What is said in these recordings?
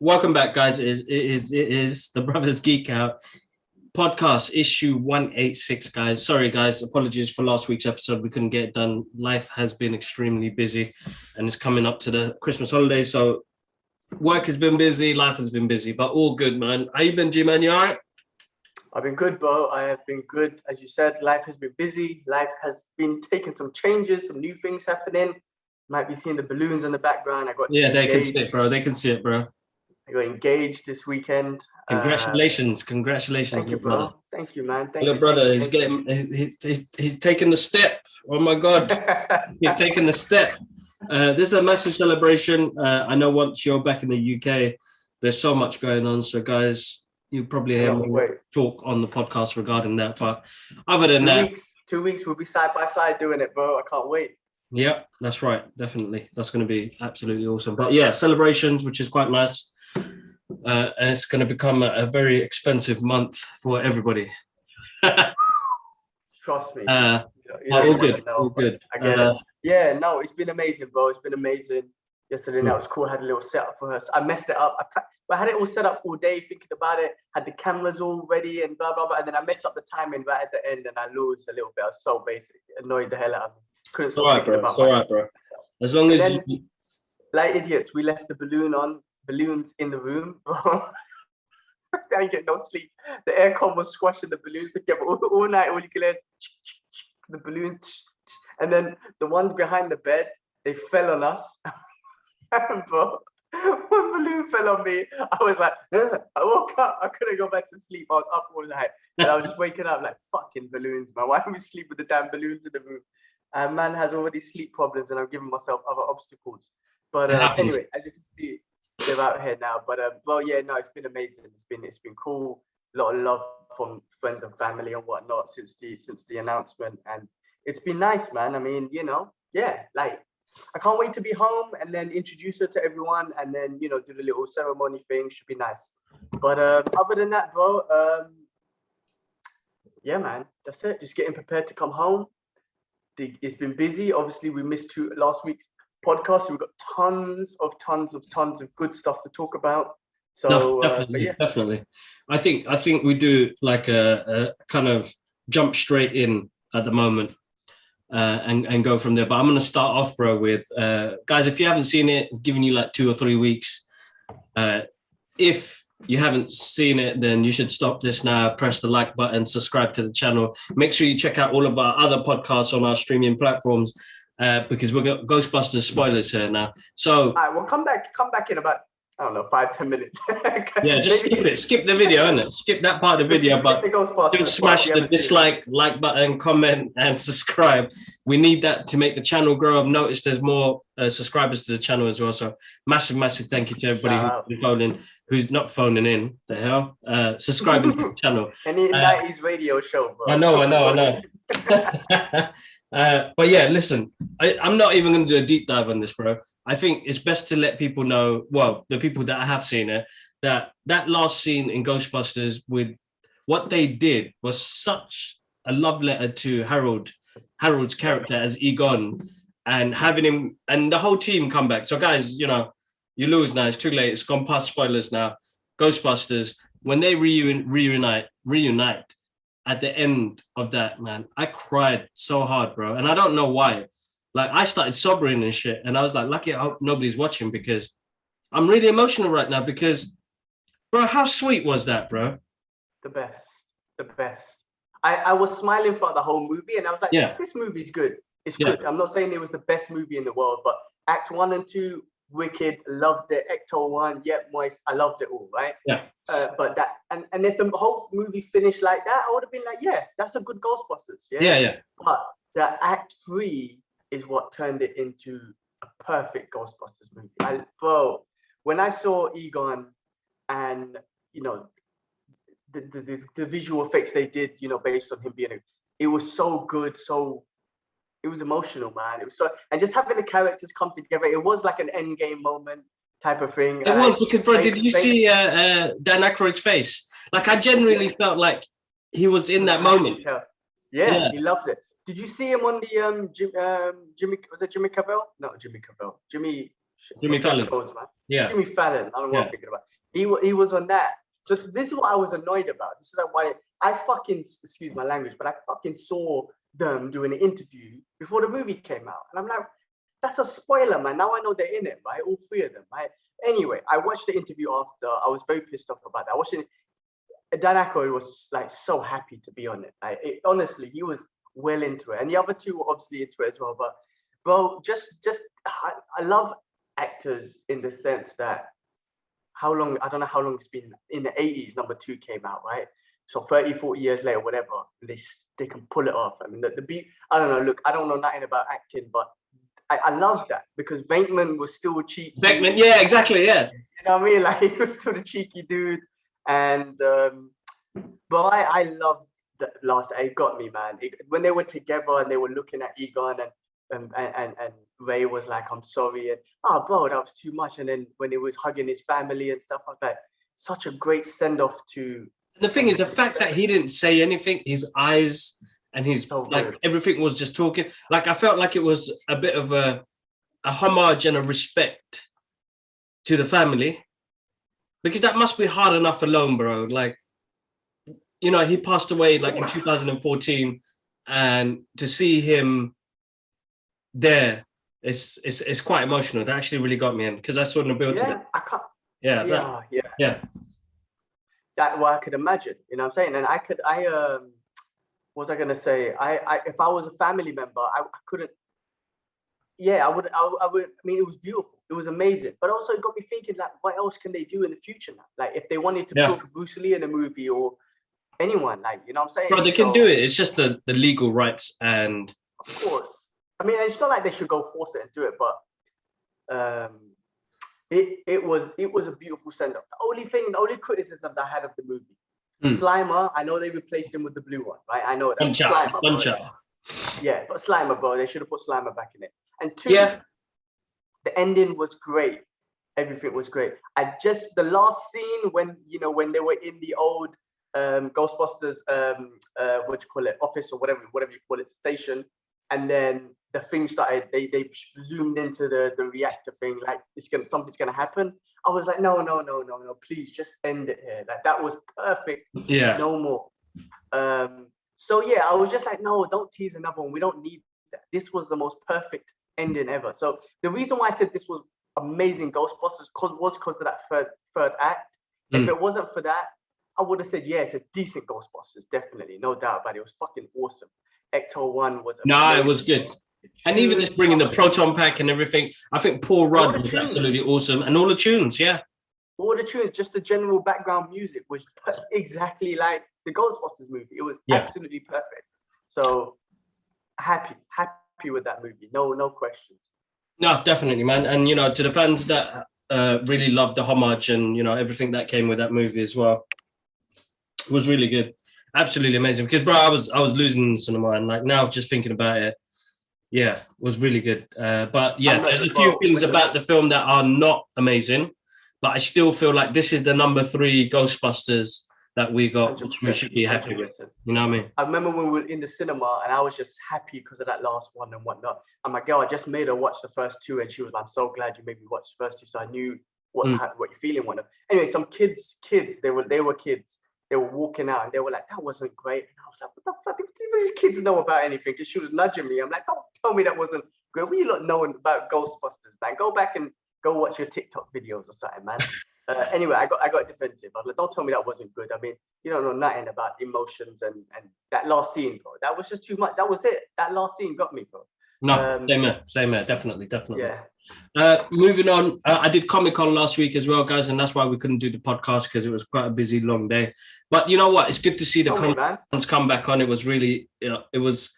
Welcome back, guys. It is the Brothers Geek Out podcast, issue 186, guys. Sorry, guys. Apologies for last week's episode. We couldn't get it done. Life has been extremely busy, and it's coming up to the Christmas holidays. So work has been busy, life has been busy, but all good, man. How you been, G-Man? You all right? I've been good, bro. I have been good. As you said, life has been busy. Life has been taking some changes, some new things happening. Might be seeing the balloons in the background. They can see it, bro. They can see it, bro. I got engaged this weekend. Congratulations. Thank you, bro. Brother. Thank you, man. Thank you, brother. He's taking the step. Oh my God. He's taking the step. This is a massive celebration. I know once you're back in the UK, there's so much going on. So guys, you probably hear me talk on the podcast regarding that. But other than 2 weeks, we'll be side by side doing it, bro. I can't wait. Yeah, that's right. Definitely. That's going to be absolutely awesome. But yeah, celebrations, which is quite nice. And it's going to become a very expensive month for everybody. Trust me. All good. All good. I get it. Yeah, no, it's been amazing, bro. It's been amazing. Yesterday night was cool. I had a little setup for her. I messed it up. I had it all set up all day, thinking about it. Had the cameras all ready and blah, blah, blah. And then I messed up the timing right at the end and I lost a little bit. I was so basic. It annoyed the hell out of me. Couldn't stop thinking about it. All right, bro. As long as you... Like idiots, we left the balloons in the room, bro. I didn't get no sleep. The aircon was squashing the balloons together all night. All you can hear is the balloons. And then the ones behind the bed, they fell on us. Bro, one balloon fell on me. I was like, I woke up. I couldn't go back to sleep. I was up all night. And I was just waking up like, fucking balloons, man. Why don't we sleep with the damn balloons in the room? Man has already sleep problems and I'm giving myself other obstacles. But anyway, as you can see, they're out here now. But well, yeah, no, it's been amazing. It's been cool. A lot of love from friends and family and whatnot since the announcement, and it's been nice, man. I mean, like I can't wait to be home and then introduce her to everyone, and then do the little ceremony thing. Should be nice. But other than that, bro, yeah, man, that's it. Just getting prepared to come home. It's been busy. Obviously, we missed last week's podcast. So we've got tons of good stuff to talk about. So no, definitely. I think we do like a kind of jump straight in at the moment and go from there. But I'm going to start off, bro, with guys. If you haven't seen it, I'm giving you like 2 or 3 weeks. If you haven't seen it, then you should stop this now, press the like button, subscribe to the channel. Make sure you check out all of our other podcasts on our streaming platforms because we've got Ghostbusters spoilers here now. So all right, we'll come back in about, I don't know, 5-10 minutes. Yeah, just skip the video, innit? Skip that part of the video, but do smash the dislike, like button, comment, and subscribe. We need that to make the channel grow. I've noticed there's more subscribers to the channel as well. So massive thank you to everybody who's not phoning in. The hell, subscribing to the channel. Any 90s radio show, bro. I know. But yeah, listen, I'm not even going to do a deep dive on this, bro. I think it's best to let people know, well, the people that have seen it, that last scene in Ghostbusters with what they did was such a love letter to Harold's character as Egon, and having him and the whole team come back. So guys, you lose now. It's too late. It's gone past spoilers now. Ghostbusters, when they reunite at the end of that, man, I cried so hard, bro. And I don't know why. Like, I started sobbing and shit. And I was like, lucky I hope nobody's watching, because I'm really emotional right now because, bro, how sweet was that, bro? The best. I was smiling throughout the whole movie, and I was like, This movie's good. It's good. I'm not saying it was the best movie in the world, but Act 1 and 2, wicked, loved it. Ecto 1, moist, I loved it all, right? Yeah. But that, and if the whole movie finished like that, I would have been like, yeah, that's a good Ghostbusters. Yeah. But the Act 3 is what turned it into a perfect Ghostbusters movie. Bro, when I saw Egon and, the visual effects they did, based on him being it was so good. So it was emotional, man. It was so, and just having the characters come together, it was like an end game moment type of thing. It was, because, bro, did you see Dan Aykroyd's face? Like, I genuinely felt like he was in that moment. Yeah, he loved it. Did you see him on the Jimmy? Was it Jimmy Cavell? Not Jimmy Cavell. Jimmy Fallon. Shows, man. Yeah. Jimmy Fallon. I don't know what I'm thinking about. He was on that. So this is what I was annoyed about. This is why I fucking, excuse my language, but I fucking saw them doing an interview before the movie came out, and I'm like, that's a spoiler, man. Now I know they're in it, right? All three of them, right? Anyway, I watched the interview after. I was very pissed off about that. I watched it. Dan Aykroyd was like so happy to be on it. Honestly, he was well into it, and the other two were obviously into it as well. But bro, I love actors in the sense that I don't know how long it's been. In the 80s, number 2 came out, right? So 30, 40 years later, whatever, they can pull it off. I mean, the beat, I don't know. Look, I don't know nothing about acting, but I love that because Venkman was still cheeky. Venkman, yeah, exactly, yeah. You know what I mean? Like, he was still the cheeky dude. And, but I loved the last, it got me, man. When they were together and they were looking at Egon and Ray was like, I'm sorry. And, oh, bro, that was too much. And then when he was hugging his family and stuff like that, such a great send-off to... The thing is, the fact that he didn't say anything, his eyes and his, so like, everything was just talking. Like, I felt like it was a bit of a homage and a respect to the family. Because that must be hard enough alone, bro. Like, you know, he passed away like in 2014, and to see him there, it's quite emotional. That actually really got me in because I saw the build to it. I can't. Yeah. That what I could imagine. You know what I'm saying? And what was I gonna say? If I was a family member, I couldn't. Yeah, I would. I mean, it was beautiful. It was amazing. But also, it got me thinking, like, what else can they do in the future now? Like, if they wanted to put Bruce Lee in a movie or anyone, like, you know what I'm saying? Bro, they can do it. It's just the legal rights and... Of course. I mean, it's not like they should go force it and do it, but it was a beautiful send-up. The only criticism that I had of the movie, Slimer, I know they replaced him with the blue one, right? I know that. Slimer. Yeah, but Slimer, bro, they should have put Slimer back in it. And 2, the ending was great. Everything was great. The last scene when they were in the old Ghostbusters, what you call it, office or whatever you call it, station, and then the thing started. They zoomed into the reactor thing, like something's gonna happen. I was like, no, please just end it here. Like, that was perfect. Yeah. No more. So yeah, I was just like, no, don't tease another one. We don't need that. This was the most perfect ending ever. So the reason why I said this was amazing Ghostbusters was because of that third act. If it wasn't for that, I would have said, yeah, it's a decent Ghostbusters, definitely, no doubt about it. It was fucking awesome. Ecto 1 was amazing. It was good. And even just bringing the proton pack and everything, I think Paul Rudd was absolutely awesome. And all the tunes, all the tunes, just the general background music was exactly like the Ghostbusters movie. It was absolutely perfect. So happy with that movie. No questions. No, definitely, man. And, you know, to the fans that really loved the homage and, you know, everything that came with that movie as well, it was really good. Absolutely amazing. Because, bro, I was losing the cinema, and like now just thinking about it, it was really good. But yeah, there's a few things about the film that are not amazing, but I still feel like this is the number 3 Ghostbusters that we got, which we should be happy with. You know what I mean? I remember when we were in the cinema and I was just happy because of that last one and whatnot. And my girl, I just made her watch the first 2 and she was like, I'm so glad you made me watch the first 2. So I knew what you're feeling. Anyway, some kids, they were kids. They were walking out and they were like, that wasn't great. And I was like, what the fuck? These kids know about anything? Because she was nudging me. I'm like, don't tell me that wasn't great. What are you not knowing about Ghostbusters, man? Go back and go watch your TikTok videos or something, man. Anyway, I got defensive. I was like, don't tell me that wasn't good. I mean, you don't know nothing about emotions and that last scene, bro. That was just too much. That was it. That last scene got me, bro. No, same here. Definitely. Yeah. Moving on, I did Comic-Con last week as well, guys, and that's why we couldn't do the podcast because it was quite a busy, long day. But you know what? It's good to see the Comic-Cons come back on. It was really, it was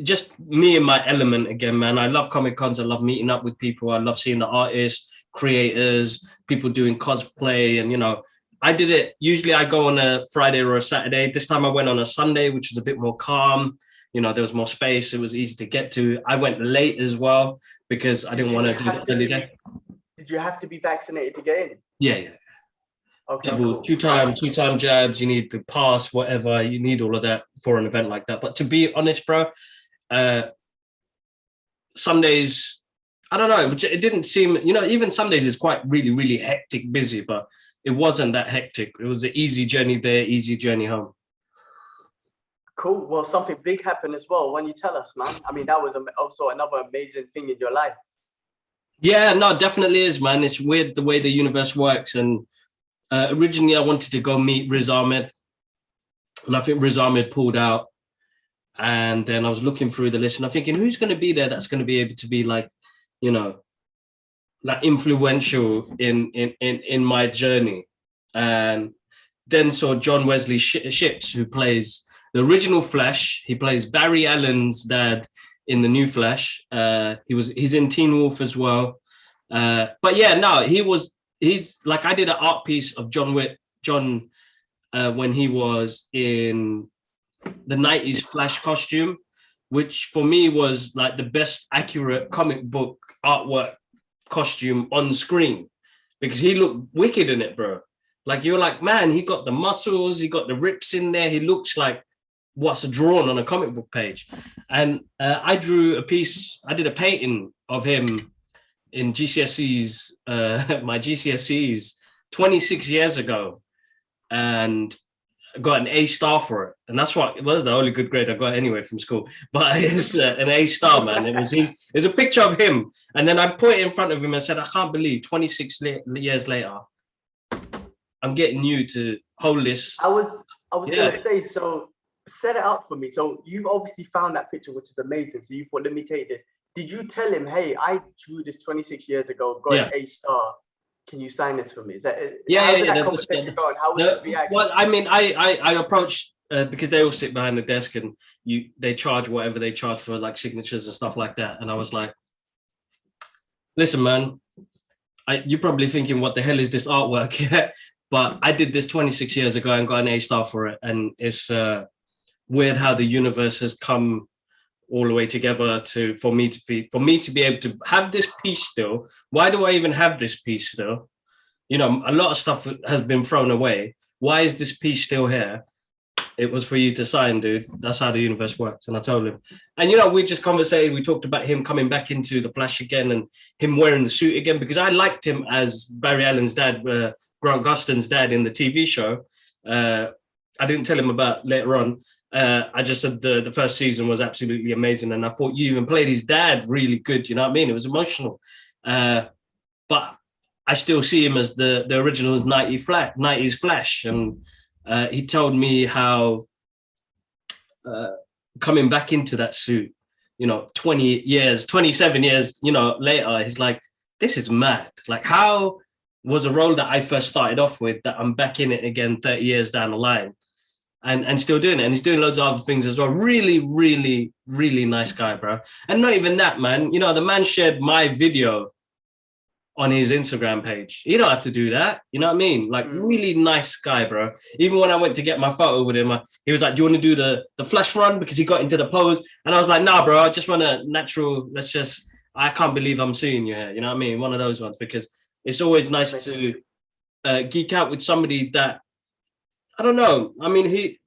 just me in my element again, man. I love Comic-Cons. I love meeting up with people. I love seeing the artists, creators, people doing cosplay, and, you know, I did it. Usually I go on a Friday or a Saturday. This time I went on a Sunday, which was a bit more calm. You know, there was more space. It was easy to get to. I went late as well because I didn't want to do the early day. Did you have to be vaccinated to get in? Yeah. Okay, double, cool. two-time jabs. You need the pass, whatever. You need all of that for an event like that. But to be honest, bro, some days, I don't know. It didn't seem, even some days it's quite really, really hectic, busy, but it wasn't that hectic. It was an easy journey there, easy journey home. Cool. Well, something big happened as well when you tell us, man. I mean, that was also another amazing thing in your life. Yeah, no, definitely is, man. It's weird the way the universe works. And originally I wanted to go meet Riz Ahmed. And I think Riz Ahmed pulled out. And then I was looking through the list and I'm thinking, who's going to be there that's going to be able to be like, like influential in my journey. And then saw John Wesley Ships, who plays the original Flash. He plays Barry Allen's dad in the new Flash. He's in Teen Wolf as well. But yeah, no, he's like, I did an art piece of John when he was in the 90s Flash costume, which for me was like the best accurate comic book artwork costume on screen, because he looked wicked in it, bro. Like, you're like, man, he got the muscles, he got the rips in there. He looks like what's drawn on a comic book page. And I drew a piece, I did a painting of him in GCSEs, my GCSEs 26 years ago. And got an A star for it, and that's what it was the only good grade I got anyway from school. But it's an A star, man. It's a picture of him, and then I put it in front of him and said, I can't believe 26 years later, I'm getting you to hold this. I was gonna say, so set it up for me. So you've obviously found that picture, which is amazing. So you thought, let me take this. Did you tell him, hey, I drew this 26 years ago, got an A star? Can you sign this for me? Is that how did that conversation go? And how was his reaction? Well, I mean, I approached because they all sit behind the desk and they charge whatever they charge for, like signatures and stuff like that. And I was like, listen, man, you're probably thinking, what the hell is this artwork? But I did this 26 years ago and got an A star for it. And it's weird how the universe has come all the way together for me to be able to have this piece still. Why do I even have this piece still? A lot of stuff has been thrown away. Why is this piece still here? It was for you to sign, dude. That's how the universe works. And I told him. And, we just conversated. We talked about him coming back into the Flash again and him wearing the suit again, because I liked him as Barry Allen's dad, Grant Gustin's dad in the TV show. I didn't tell him about later on. I just said the first season was absolutely amazing. And I thought you even played his dad really good. You know what I mean? It was emotional. But I still see him as the original 90s Flash. And he told me how coming back into that suit, 27 years, later, he's like, this is mad. Like, how was a role that I first started off with that I'm back in it again 30 years down the line? And still doing it. And he's doing loads of other things as well. Really, really, really nice guy, bro. And not even that, man. The man shared my video on his Instagram page. You don't have to do that. You know what I mean? Like, really nice guy, bro. Even when I went to get my photo with him, he was like, do you want to do the flash run? Because he got into the pose. And I was like, nah, bro, I just want a natural, I can't believe I'm seeing you here. You know what I mean? One of those ones, because it's always nice to geek out with somebody that, I don't know. I mean, he's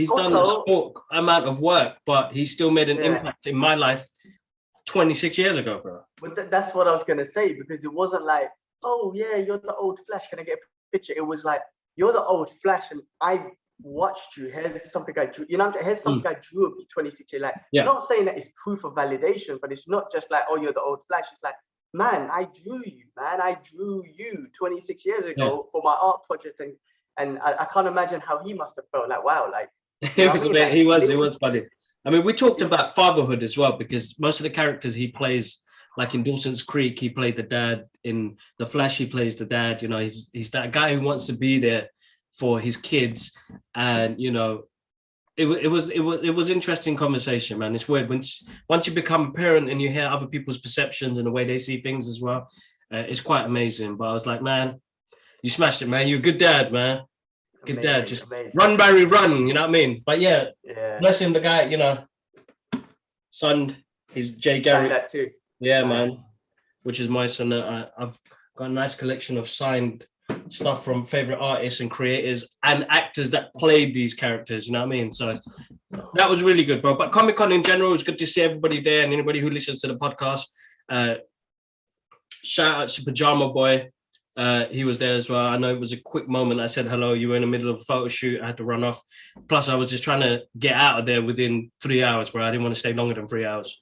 also done a sport amount of work, but he still made an impact in my life 26 years ago, bro. But that's what I was going to say, because it wasn't like, oh, yeah, you're the old Flash. Can I get a picture? It was like, you're the old Flash, and I watched you. Here's something I drew. Here's something I drew of you 26 years. Like, not saying that it's proof of validation, but it's not just like, oh, you're the old Flash. It's like, man, I drew you, man. I drew you 26 years ago for my art project. And I can't imagine how he must have felt. Like, wow, like it was funny. I mean, we talked about fatherhood as well, because most of the characters he plays, like in Dawson's Creek, he played the dad. In The Flash, he plays the dad. He's that guy who wants to be there for his kids. And it was interesting conversation, man. It's weird once you become a parent and you hear other people's perceptions and the way they see things as well. It's quite amazing. But I was like, man, you smashed it, man. You're a good dad, man. Good dad. Just run, Barry, run. You know what I mean? But yeah. Bless him, the guy, son, he's Jay Garrett. That too. Yeah, nice. Man. Which is my son. I've got a nice collection of signed stuff from favorite artists and creators and actors that played these characters. You know what I mean? So that was really good, bro. But Comic-Con in general, it was good to see everybody there and anybody who listens to the podcast. Shout out to Pajama Boy. He was there as well. I know it was a quick moment. I said hello. You were in the middle of a photo shoot. I had to run off. Plus, I was just trying to get out of there within 3 hours, bro. I didn't want to stay longer than 3 hours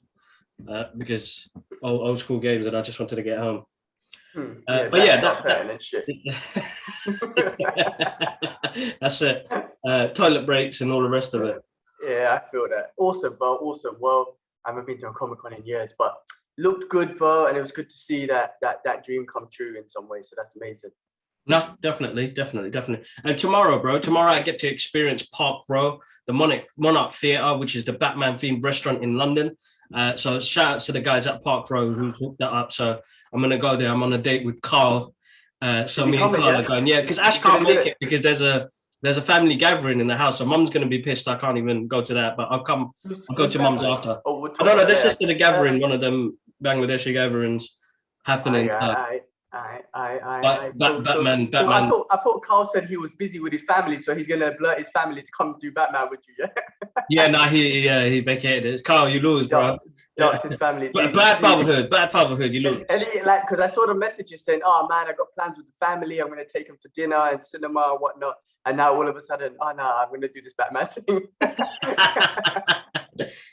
because old school games, and I just wanted to get home. But yeah, that's shit. That's it. Toilet breaks and all the rest of it. Yeah, I feel that. Awesome, bro. Awesome. Well, I haven't been to a Comic-Con in years, but looked good, bro, and it was good to see that dream come true in some way. So that's amazing. No, definitely. And tomorrow I get to experience Park Row, the Monarch Theatre, which is the Batman themed restaurant in London. So shout out to the guys at Park Row who hooked that up. So I'm gonna go there. I'm on a date with Carl. So me and Carl are going, because Ash can't make it because there's a family gathering in the house. So Mum's gonna be pissed. I can't even go to that, but I'll go to Mum's after. No, there's just a gathering, one of them Bangladeshi gatherings happening. Batman. So I thought Carl said he was busy with his family, so he's gonna blurt his family to come do Batman with you. Yeah. He vacated it. Carl, you lose, bro. Ducked his family. Bad fatherhood. You lose. And because I saw the messages saying, "Oh man, I got plans with the family. I'm gonna take him to dinner and cinema and whatnot." And now all of a sudden, oh no, I'm gonna do this Batman thing.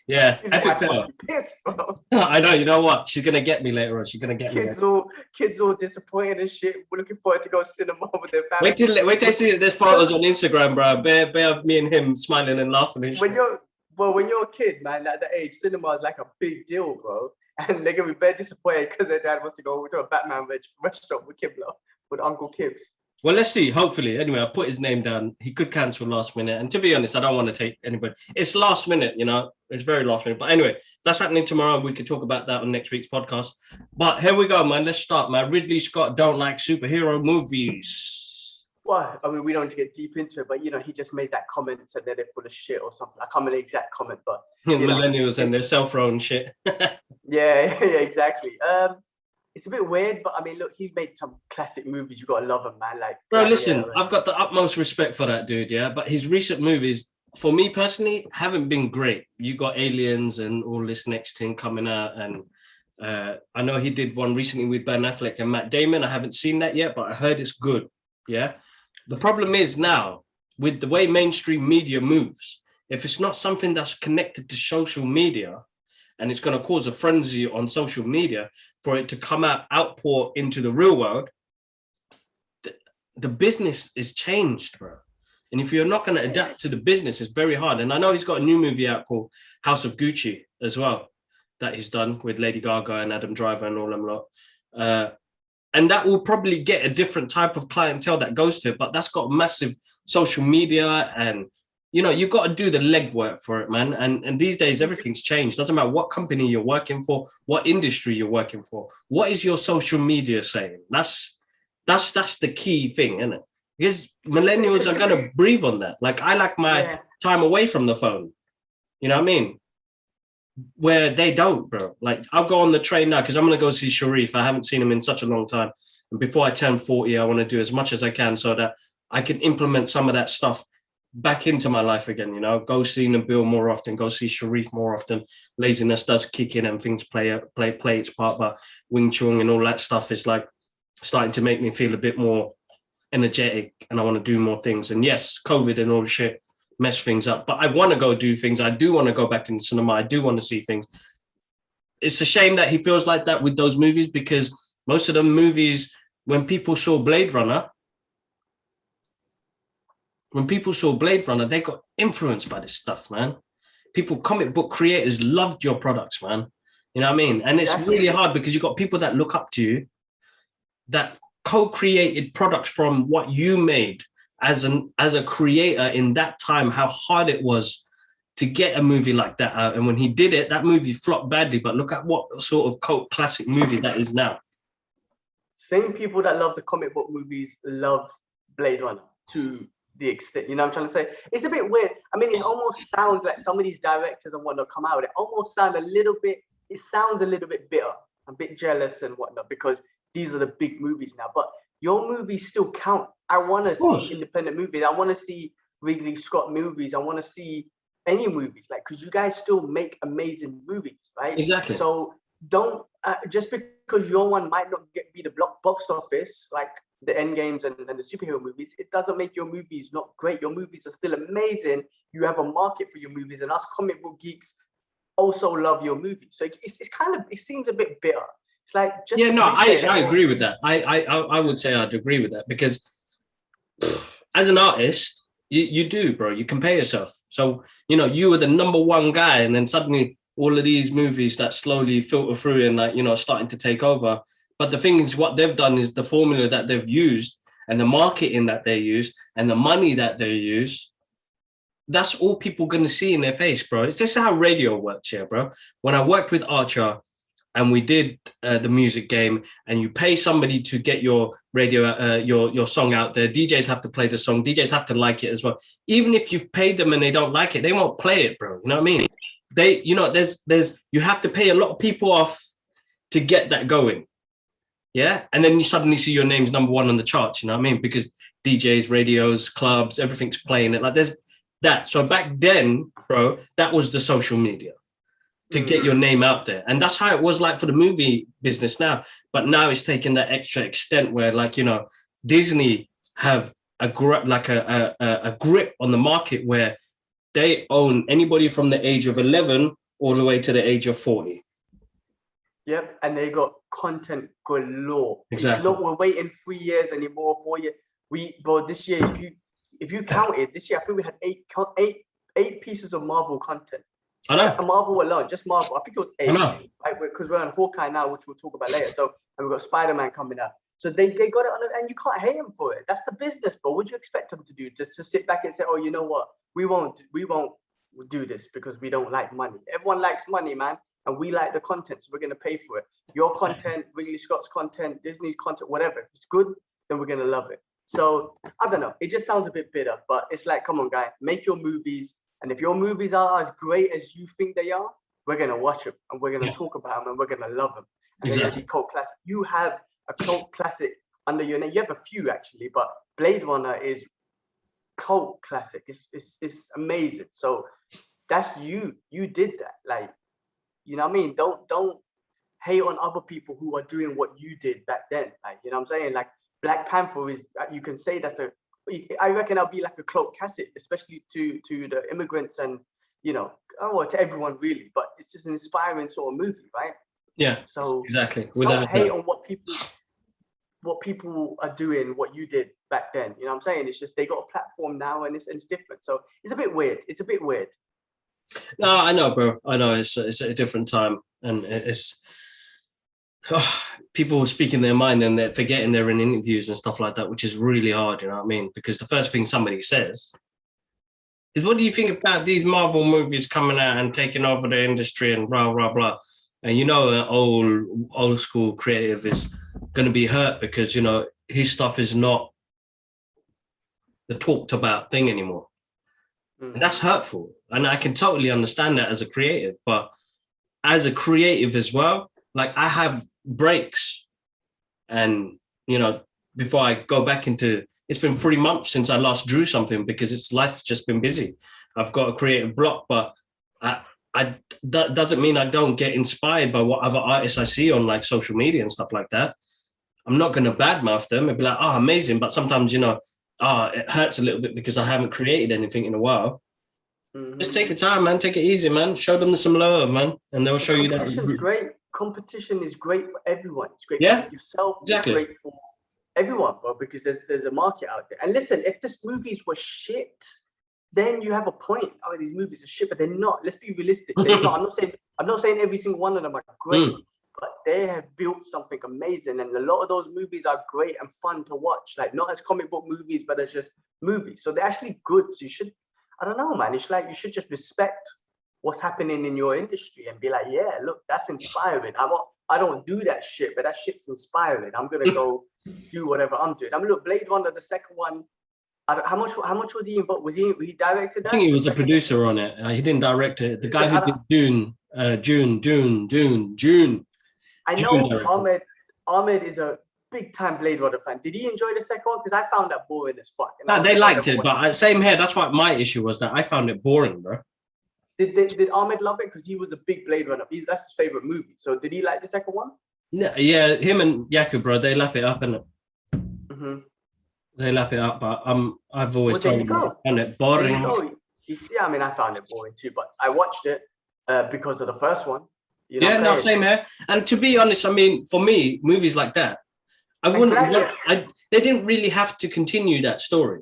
Yeah, his wife must be pissed, bro. I know. You know what? She's gonna get me later on. She's gonna get kids me. Kids all disappointed and shit. We're looking forward to go cinema with their family. Wait till you see there's photos on Instagram, bro. Bear me and him smiling and laughing and shit. When you're a kid, man, at that age, cinema is like a big deal, bro. And they're gonna be very disappointed because their dad wants to go to a Batman restaurant with Kibler, with Uncle Kibbs. Well, let's see. Hopefully. Anyway, I put his name down. He could cancel last minute. And to be honest, I don't want to take anybody. It's last minute, It's very last minute. But anyway, that's happening tomorrow. We could talk about that on next week's podcast. But here we go, man. Let's start, man. Ridley Scott don't like superhero movies. Well, I mean, we don't need to get deep into it, but, he just made that comment, said that they're full of shit or something. I can't remember the exact comment, but... Millennials and their self-thrown shit. yeah, exactly. It's a bit weird, but I mean, look, he's made some classic movies. You gotta love him, man. Like, bro, listen, I've got the utmost respect for that dude, yeah. But his recent movies, for me personally, haven't been great. You got Aliens and all this next thing coming out, and I know he did one recently with Ben Affleck and Matt Damon. I haven't seen that yet, but I heard it's good. Yeah. The problem is now with the way mainstream media moves, if it's not something that's connected to social media, and it's going to cause a frenzy on social media for it to come outpour into the real world, the business is changed, bro. And if you're not going to adapt to the business, it's very hard. And I know he's got a new movie out called House of Gucci as well, that he's done with Lady Gaga and Adam Driver and all them lot. And that will probably get a different type of clientele that goes to it, but that's got massive social media and you've got to do the legwork for it, man. And these days, everything's changed. Doesn't matter what company you're working for, what industry you're working for. What is your social media saying? That's the key thing, isn't it? Because millennials are going to breathe on that. Like, I like my time away from the phone. You know what I mean? Where they don't, bro. Like, I'll go on the train now because I'm going to go see Sharif. I haven't seen him in such a long time. And before I turn 40, I want to do as much as I can so that I can implement some of that stuff back into my life again, go see Nabil more often, go see Sharif more often. Laziness does kick in and things play its part, but Wing Chun and all that stuff is like starting to make me feel a bit more energetic and I want to do more things. And yes, COVID and all the shit mess things up, but I want to go do things. I do want to go back in the cinema. I do want to see things. It's a shame that he feels like that with those movies because most of the movies, when people saw Blade Runner, they got influenced by this stuff, man. People, comic book creators loved your products, man. You know what I mean? And it's really hard because you've got people that look up to you that co-created products from what you made as a creator in that time, how hard it was to get a movie like that out. And when he did it, that movie flopped badly, but look at what sort of cult classic movie that is now. Same people that love the comic book movies love Blade Runner to the extent, what I'm trying to say? It's a bit weird. I mean, it almost sounds like some of these directors and whatnot come out with it almost sounds a little bit bitter, a bit jealous and whatnot, because these are the big movies now. But your movies still count. I want to course. see independent movies. I want to see Ridley Scott movies. I want to see any movies, like, because you guys still make amazing movies, right? Exactly. So don't just because your one might not be the box office, like the end games and the superhero movies, it doesn't make your movies not great. Your movies are still amazing. You have a market for your movies, and us comic book geeks also love your movies. So it's kind of, it seems a bit bitter. It's like, just I agree with that. I would say I'd agree with that, because as an artist, you do, bro. You compare yourself. So, you were the number one guy, and then suddenly all of these movies that slowly filter through and, like, starting to take over. But the thing is, what they've done is the formula that they've used and the marketing that they use and the money that they use, that's all people going to see in their face, bro. It's just how radio works here, bro. When I worked with Archer and we did the music game, and you pay somebody to get your radio, your song out there, DJs have to play the song, DJs have to like it as well. Even if you've paid them and they don't like it, they won't play it, bro. You know what I mean? You have to pay a lot of people off to get that going. Yeah. And then you suddenly see your name's number one on the charts, you know what I mean? Because DJs, radios, clubs, everything's playing it. Like, there's that. So back then, bro, that was the social media to get your name out there. And that's how it was like for the movie business now. But now it's taken that extra extent where, like, Disney have a grip on the market where they own anybody from the age of 11 all the way to the age of 40. Yep, and they got content galore. Exactly. Look, we're waiting 3 years anymore, 4 years. This year, if you counted, this year I think we had eight pieces of Marvel content. I know. Marvel alone, just Marvel. I think it was 8. I know. Right? Because we're on Hawkeye now, which we'll talk about later. So, and we've got Spider-Man coming out. So they got it on, and you can't hate them for it. That's the business, bro. What do you expect them to do? Just to sit back and say, oh, you know what? We won't do this because we don't like money. Everyone likes money, man. And we like the content, so we're going to pay for it. Your content, Ridley Scott's content, Disney's content, whatever. If it's good, then we're going to love it. So, I don't know. It just sounds a bit bitter, but it's like, come on, guy. Make your movies. And if your movies are as great as you think they are, we're going to watch them. And we're going to talk about them. And we're going to love them. And they're going to be cult classic. You have a cult classic under your name. You have a few, actually. But Blade Runner is cult classic. It's amazing. So, that's you. You did that. Like, you know what I mean? Don't hate on other people who are doing what you did back then. Like, you know what I'm saying? Like, Black Panther is, you can say I reckon that'll be like a cult classic, especially to the immigrants and, to everyone really. But it's just an inspiring sort of movie, right? Yeah. So exactly. Don't hate on what people are doing, what you did back then. You know what I'm saying? It's just they got a platform now, and it's different. So it's a bit weird. No, I know, bro. I know it's a different time, and it's people speaking their mind and they're forgetting they're in interviews and stuff like that, which is really hard. You know what I mean? Because the first thing somebody says is, "What do you think about these Marvel movies coming out and taking over the industry and blah blah blah?" And an old school creative is going to be hurt because his stuff is not the talked about thing anymore. And that's hurtful. And I can totally understand that as a creative, but as a creative as well, like, I have breaks, and, before I go back into, it's been 3 months since I last drew something because life's just been busy. I've got a creative block, but that doesn't mean I don't get inspired by what other artists I see on, like, social media and stuff like that. I'm not going to badmouth them and be like, oh, amazing. But sometimes, it hurts a little bit because I haven't created anything in a while. Just take the time, man. Take it easy, man. Show them some love, man, and they'll show you that. Competition's great. Competition is great for everyone. It's great for yourself. Exactly. It's great for everyone, bro, because there's a market out there. And listen, if these movies were shit, then you have a point. Oh, these movies are shit, but they're not. Let's be realistic. They're not. I'm not saying every single one of them are great. But they have built something amazing, and a lot of those movies are great and fun to watch. Like, not as comic book movies, but as just movies. So they're actually good. So you should, I don't know, man. It's like you should just respect what's happening in your industry and be like, yeah, look, that's inspiring. I don't do that shit, but that shit's inspiring. I'm gonna go do whatever I'm doing. I mean, look, Blade Runner, the second one. How much was he involved? Was he directed that? I think he was a producer on it. He didn't direct it. The guy who did June. I know Ahmed is a big time Blade Runner fan. Did he enjoy the second one? Because I found that boring as fuck. No, they liked it, but same here. That's what my issue was, that I found it boring, bro. Did Ahmed love it? Because he was a big Blade Runner. That's his favorite movie. So did he like the second one? Yeah, him and Yaku, bro, they lap it up, innit? Mm-hmm. They lap it up, but I've always Well, told them I found it boring. There you go. You see, I mean, I found it boring too, but I watched it because of the first one. You know, yeah, no, same here. And to be honest, I mean, for me, movies like that, I wouldn't. They didn't really have to continue that story.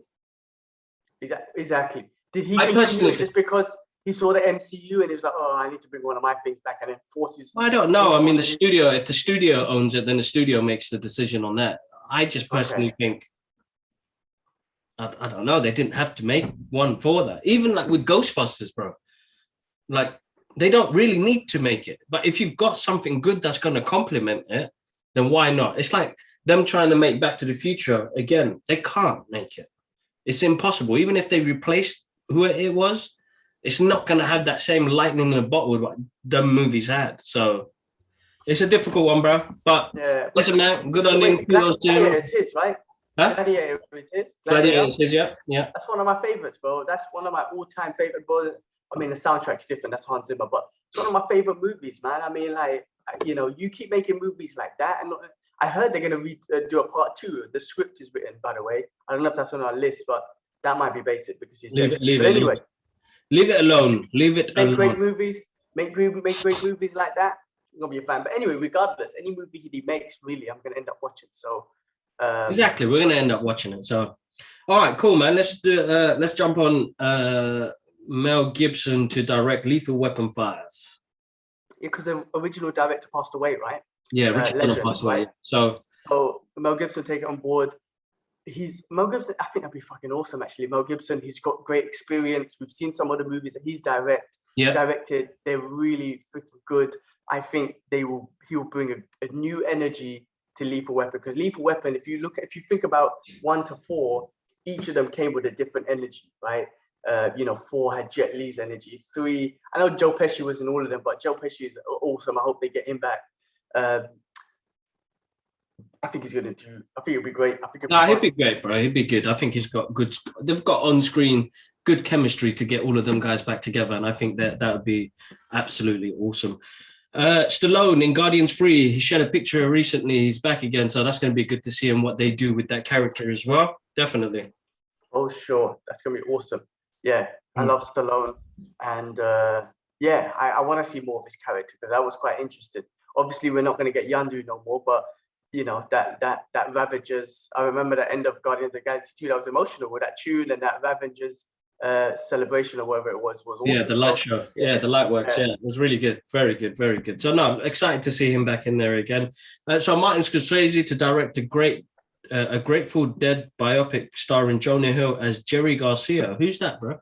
Exactly. Did he continue it just because he saw the MCU and he was like, "Oh, I need to bring one of my things back," and then forces? I don't know. I mean, if the studio owns it, then the studio makes the decision on that. I just personally think, I don't know. They didn't have to make one for that. Even like with Ghostbusters, bro. Like, they don't really need to make it. But if you've got something good that's going to complement it, then why not? It's like them trying to make Back to the Future again. They can't make it. It's impossible. Even if they replaced who it was, it's not going to have that same lightning in a bottle what the movies had. So it's a difficult one, bro. But listen, man, good on him. Gladiator is his, right? Huh? Gladiator is his. Gladiator is his, yeah. That's one of my favorites, bro. That's one of my all-time favorite, bro. I mean, the soundtrack's different. That's Hans Zimmer, but it's one of my favorite movies, man. I mean, like, you know, you keep making movies like that, and I heard they're gonna do a part 2. The script is written, by the way. I don't know if that's on our list, but that might be basic because he's leave it alone. Leave it alone. Great movies. Make great movies like that. I'm gonna be a fan. But anyway, regardless, any movie he makes, really, I'm gonna end up watching. So exactly, we're gonna end up watching it. So, all right, cool, man. Let's jump on Mel Gibson to direct Lethal Weapon 5. Yeah, because the original director passed away, right? Yeah, Richard Donner passed away. Right? So Mel Gibson take it on board. Mel Gibson. I think that'd be fucking awesome. Actually, Mel Gibson. He's got great experience. We've seen some of the movies that he's directed. They're really freaking good. I think he will bring a new energy to Lethal Weapon, because Lethal Weapon, if you think about 1 to 4, each of them came with a different energy, right? 4 had Jet Li's energy. 3, I know Joe Pesci was in all of them, but Joe Pesci is awesome. I hope they get him back. I think he's gonna do. I think it'll be great. He'd be great, bro. He'd be good. I think he's got good. They've got on screen good chemistry to get all of them guys back together, and I think that would be absolutely awesome. Stallone in Guardians 3, he shared a picture recently. He's back again, so that's going to be good to see him what they do with that character as well. Definitely. Oh, sure, that's going to be awesome. Yeah, I love Stallone, and I want to see more of his character because that was quite interesting. Obviously, we're not going to get Yondu no more, but you know that Ravagers. I remember the end of Guardians of the Galaxy 2. That was emotional with that tune and that Ravagers celebration or whatever it was awesome. Yeah, the light show. Yeah, the light works. Yeah, it was really good. Very good, very good. So no, I'm excited to see him back in there again. So Martin Scorsese to direct a Grateful Dead biopic starring Jonah Hill as Jerry Garcia. Who's that, bro?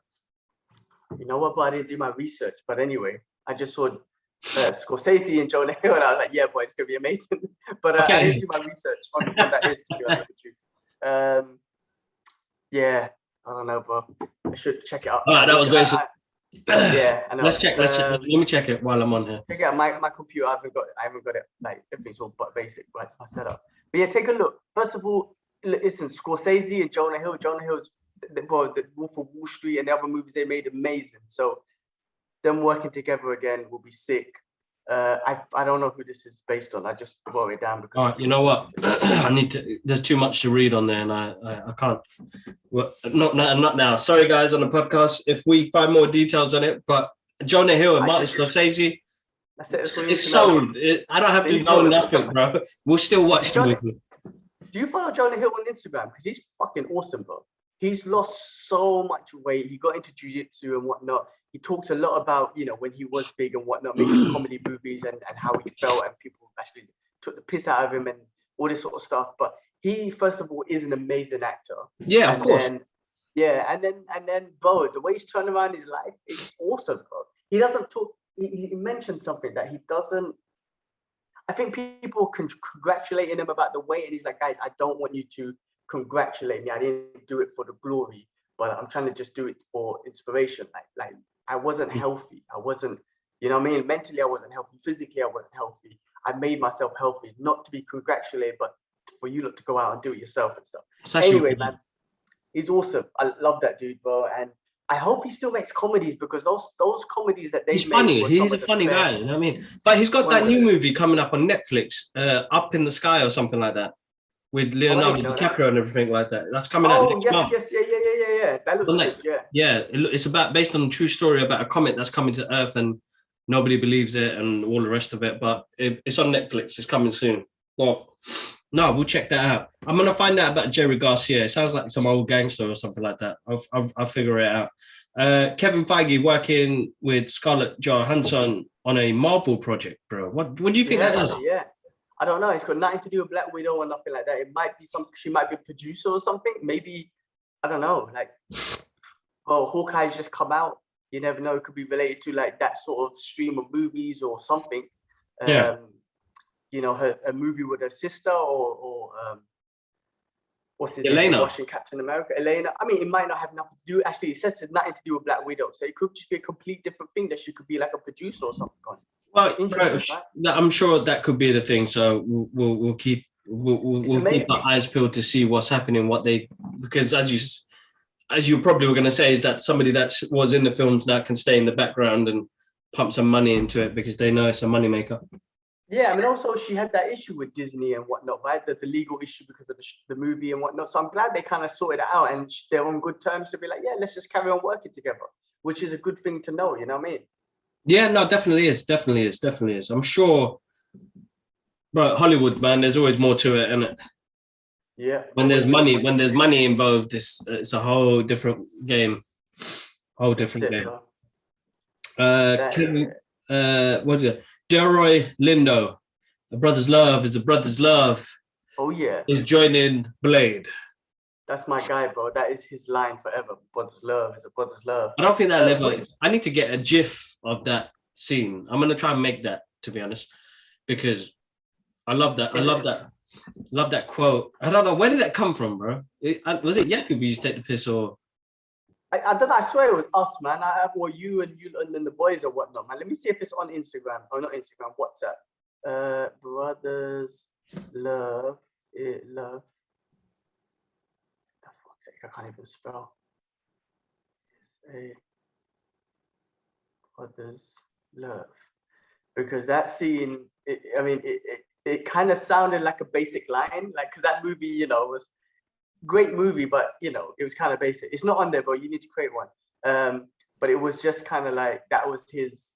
You know what, but I didn't do my research. But anyway, I just saw Scorsese and Jonah Hill, and I was like, yeah, boy, it's gonna be amazing. But I didn't do my research on what that is, to be honest with you. Yeah, I don't know, bro. I should check it out. All right, that was basic. Yeah, I know. Let's check. Let me check it while I'm on here. Check it out. My computer, I haven't got it. Like, everything's all but basic, right? It's my setup. But yeah, take a look. First of all, listen, Scorsese and Jonah Hill. Jonah Hill's the Wolf of Wall Street and the other movies they made amazing. So them working together again will be sick. I don't know who this is based on. I just wrote it down because. All right, you know what? I need to. There's too much to read on there, and I can't. Well, not now. Sorry, guys, on the podcast. If we find more details on it, but Jonah Hill and Martin Scorsese. That's it. It's sold. I don't have to know nothing, bro. We'll still watch the movie. Do you follow Jonah Hill on Instagram? Because he's fucking awesome, bro. He's lost so much weight. He got into jiu-jitsu and whatnot. He talks a lot about, when he was big and whatnot, making comedy movies and how he felt, and people actually took the piss out of him and all this sort of stuff. But he, first of all, is an amazing actor. Yeah, of course. And then, bro, the way he's turned around his life, it's awesome, bro. He doesn't talk. He mentioned something that he doesn't. I think people congratulating him about the weight, and he's like, guys, I don't want you to congratulate me. I didn't do it for the glory, but I'm trying to just do it for inspiration. Like I wasn't healthy. I wasn't, you know what I mean? Mentally, I wasn't healthy. Physically, I wasn't healthy. I made myself healthy, not to be congratulated, but for you lot to go out and do it yourself and stuff. It's actually Anyway, man, he's awesome. I love that dude, bro. And I hope he still makes comedies because those comedies that they he's made funny. were He's some a of the funny guy. best. You know what I mean? But he's got One that of the new best. movie coming up on Netflix, Up in the Sky or something like that, with Leonardo DiCaprio and everything like that. That's coming out next month. Yeah. That looks good. Yeah. It's based on a true story about a comet that's coming to Earth and nobody believes it and all the rest of it. But it's on Netflix. It's coming soon. Well, no, we'll check that out. I'm gonna find out about Jerry Garcia. It sounds like some old gangster or something like that. I'll figure it out. Kevin Feige working with Scarlett Johansson on a Marvel project, bro. What do you think that is? Yeah. I don't know. It's got nothing to do with Black Widow or nothing like that. It might be she might be a producer or something. Maybe, I don't know. Like, Hawkeye's just come out. You never know. It could be related to like that sort of stream of movies or something. Yeah. You know, a movie with her sister or what's his Elena. name? Watching Captain America, Elena. I mean, it might not have nothing to do. Actually, it says it's nothing to do with Black Widow, so it could just be a complete different thing that she could be like a producer or something on. Well, I'm sure that could be the thing. So we'll keep our eyes peeled to see what's happening. Because as you probably were going to say, is that somebody that was in the films now can stay in the background and pump some money into it because they know it's a moneymaker. Yeah, I mean, also she had that issue with Disney and whatnot, right? The legal issue because of the movie and whatnot. So I'm glad they kind of sorted it out and they're on good terms to be like, yeah, let's just carry on working together, which is a good thing to know. You know what I mean? Yeah, no, definitely is. I'm sure, but Hollywood, man, there's always more to it, isn't it? Yeah. When there's money involved, it's a whole different game. Kevin, what is it? Delroy Lindo, a brother's love is a brother's love. Oh yeah. Is joining Blade. That's my guy, bro. That is his line forever. Brother's love is a brother's love. I don't think that level. I need to get a GIF of that scene. I'm gonna try and make that, to be honest, because I love that. Love that quote. I don't know, where did that come from, bro? Was it Yaku who used to take the piss or? I don't know. I swear it was us, man. Or you and then the boys or whatnot, man. Let me see if it's on Instagram. Oh, not Instagram. WhatsApp. Brothers love it. Love. The fuck's sake, I can't even spell. Brothers love, because that scene. It kind of sounded like a basic line, like because that movie, you know, was. Great movie, but you know, it was kind of basic. It's not on there, but you need to create one. But it was just kind of like that was his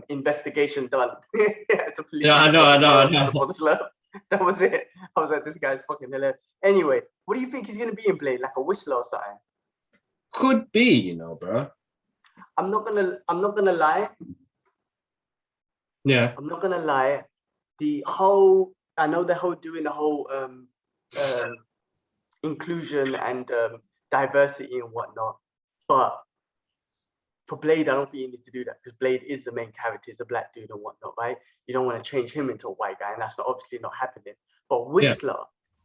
investigation done. As a police. Yeah, I know. That was it. I was like, this guy's fucking hilarious. Anyway, what do you think he's gonna be in Blade? Like a whistler or something? Could be, you know, bro. I'm not gonna lie. Yeah. I'm not gonna lie. I know the whole doing the whole inclusion and diversity and whatnot, but for Blade, I don't think you need to do that because Blade is the main character, is a black dude and whatnot, right? You don't want to change him into a white guy, and that's obviously not happening. But Whistler,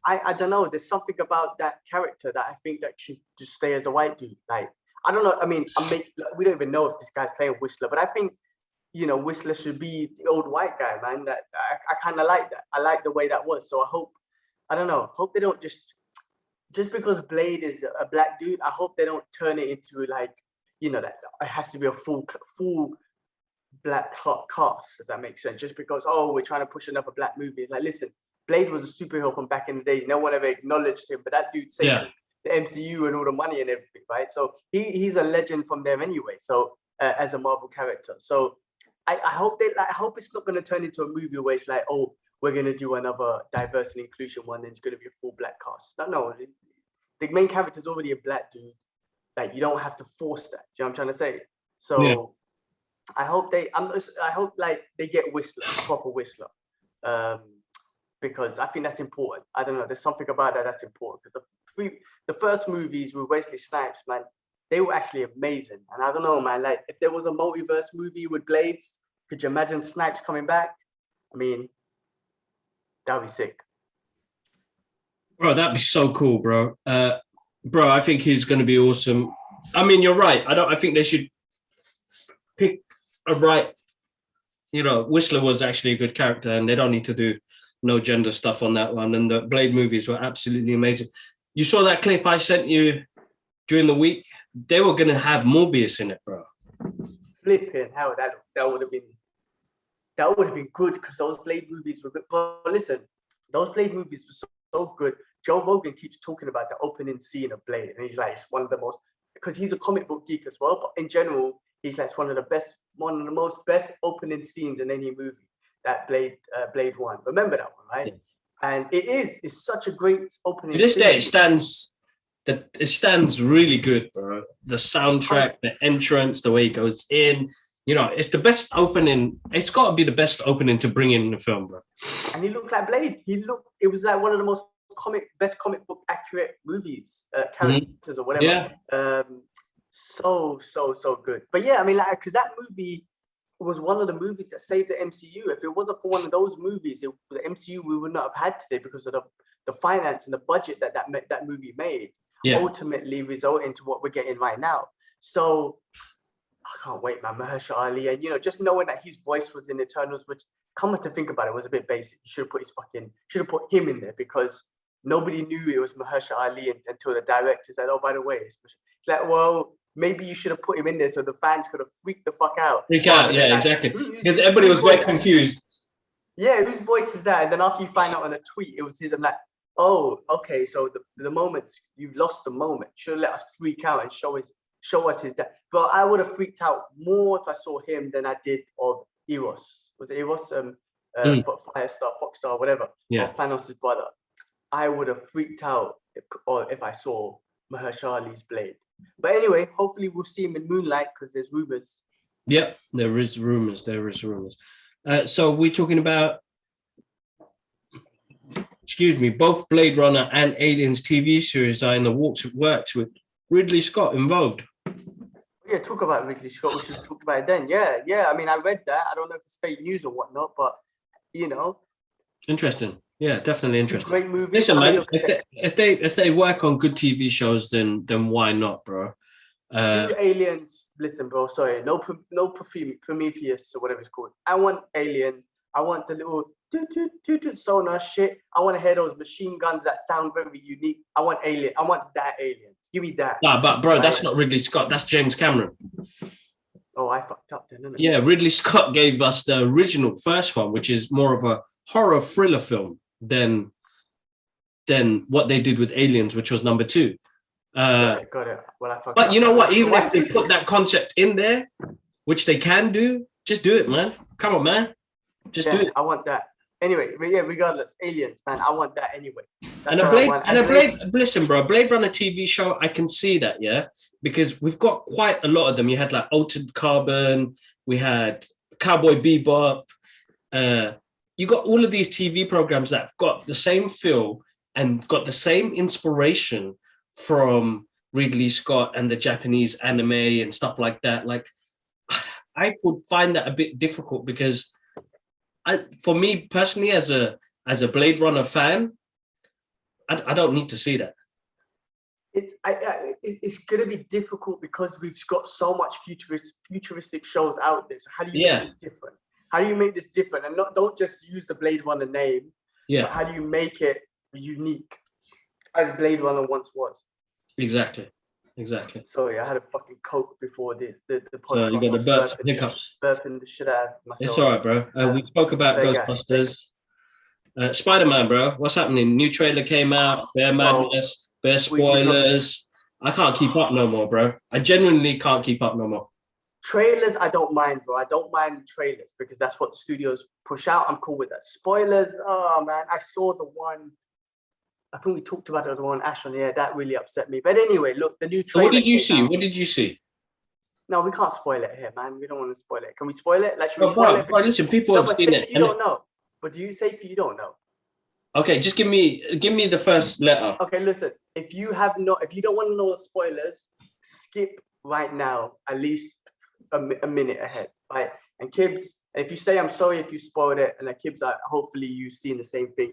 I don't know. There's something about that character that I think that should just stay as a white dude. Like, I don't know. I mean, we don't even know if this guy's playing Whistler, but I think, you know, Whistler should be the old white guy, man. That I kind of like that. I like the way that was. So I don't know. Hope they don't just because Blade is a black dude. I hope they don't turn it into like, you know, that it has to be a full black cast, if that makes sense. Just because we're trying to push another black movie. Like, listen, Blade was a superhero from back in the days. No one ever acknowledged him, but that dude saved the MCU and all the money and everything, right? So he's a legend from there anyway. So as a Marvel character, so. I hope I hope it's not going to turn into a movie where it's like, oh, we're going to do another diverse and inclusion one, and it's going to be a full black cast. No, the main character is already a black dude. Like, you don't have to force that. Do you know what I'm trying to say? So I hope they get Whistler, proper Whistler, because I think that's important. I don't know. There's something about that's important because the first movies with Wesley Snipes, man. They were actually amazing. And I don't know, man, like if there was a multiverse movie with Blades, could you imagine Snipes coming back? I mean, that'd be sick. Bro, that'd be so cool, bro. Bro, I think he's going to be awesome. I mean, you're right. I think they should pick a right, you know, Whistler was actually a good character and they don't need to do no gender stuff on that one. And the Blade movies were absolutely amazing. You saw that clip I sent you during the week? They were going to have Morbius in it, bro. Flipping hell, that would have been good because those Blade movies were good. But listen, those Blade movies were so good. Joe Rogan keeps talking about the opening scene of Blade, and he's like, it's one of the most, because he's a comic book geek as well. But in general, he's like, it's one of the most best opening scenes in any movie. That Blade 1. Remember that one, right? Yeah. And it's such a great opening. To this day, it stands really good, bro. The soundtrack, the entrance, the way it goes in. You know, it's the best opening. It's got to be the best opening to bring in the film, bro. And he looked like Blade. It was like one of the most best comic book accurate movies, characters or whatever. Yeah. So good. But yeah, I mean, like, because that movie was one of the movies that saved the MCU. If it wasn't for one of those movies, the MCU we would not have had today because of the finance and the budget that movie made. Yeah. Ultimately resulting to what we're getting right now. So I can't wait, man. Mahershala Ali, and just knowing that his voice was in Eternals, which, come to think about it, was a bit basic. You should have put him in there because nobody knew it was Mahershala Ali until the director said, "Oh, by the way," it's like, well, maybe you should have put him in there so the fans could have freaked the fuck out. Yeah, exactly. Because everybody was very confused. Yeah, whose voice is that? And then after you find out on a tweet, it was his. I'm like, oh, okay. So the moments you've lost the moment. Should have let us freak out and show us his dad. But I would have freaked out more if I saw him than I did of Eros. Was it Eros? Firestar, Foxstar, whatever. Yeah. Or Thanos' brother. I would have freaked out if I saw Mahershala Ali's Blade. But anyway, hopefully we'll see him in Moonlight because there's rumors. Yeah, there is rumors. So we're talking about, both Blade Runner and Aliens TV series are in the works with Ridley Scott involved. Yeah, talk about Ridley Scott. We should talk about it then. Yeah. I mean, I read that. I don't know if it's fake news or whatnot, but interesting. Yeah, definitely interesting. Great movie. Listen, man, if they work on good TV shows, then why not, bro? Do Aliens. Listen, bro. Sorry, no Prometheus or whatever it's called. I want Aliens. I want the little sonar shit. I want to hear those machine guns that sound very unique. I want Alien. I want that Aliens. Give me that. Nah, but bro, that's not Ridley Scott. That's James Cameron. Oh, I fucked up then, didn't I? Yeah, Ridley Scott gave us the original first one, which is more of a horror thriller film than what they did with Aliens, which was number 2. Got it. Well, I fucked but up. You know what? Even if they put that concept in there, which they can do, just do it, man. Come on, man. Just do it. I want that. Anyway, but yeah, regardless, Aliens, man, I want that anyway. Listen, bro, Blade Runner TV show, I can see that, yeah, because we've got quite a lot of them. You had like Altered Carbon, we had Cowboy Bebop. You got all of these TV programs that have got the same feel and got the same inspiration from Ridley Scott and the Japanese anime and stuff like that. Like, I would find that a bit difficult because for me personally, as a Blade Runner fan, I don't need to see that. It's going to be difficult because we've got so much futuristic shows out there. So how do you make this different? How do you make this different? And don't just use the Blade Runner name. Yeah. But how do you make it unique as Blade Runner once was? Exactly. Sorry, I had a fucking Coke before the podcast. So you got the hiccups. Burping the shit out of myself. It's all right, bro. We spoke about Ghostbusters. Spider-Man, bro. What's happening? New trailer came out. Bear madness. Bear spoilers. I can't keep up no more, bro. I genuinely can't keep up no more. Trailers, I don't mind, bro. I don't mind trailers because that's what the studios push out. I'm cool with that. Spoilers, oh, man. I saw the one. I think we talked about the one, Ash, yeah, that really upset me. But anyway, look, the new trailer. So what did you see? No, we can't spoil it here, man. We don't want to spoil it. Can we spoil it? Like, should we spoil it? Bro, listen, people have seen it. You don't know. But do you say if you don't know? Okay, just give me the first letter. Okay, listen. If you don't want to know the spoilers, skip right now, at least a minute ahead, right? And Kibbs, if you say I'm sorry if you spoiled it, and Kibbs, hopefully you've seen the same thing.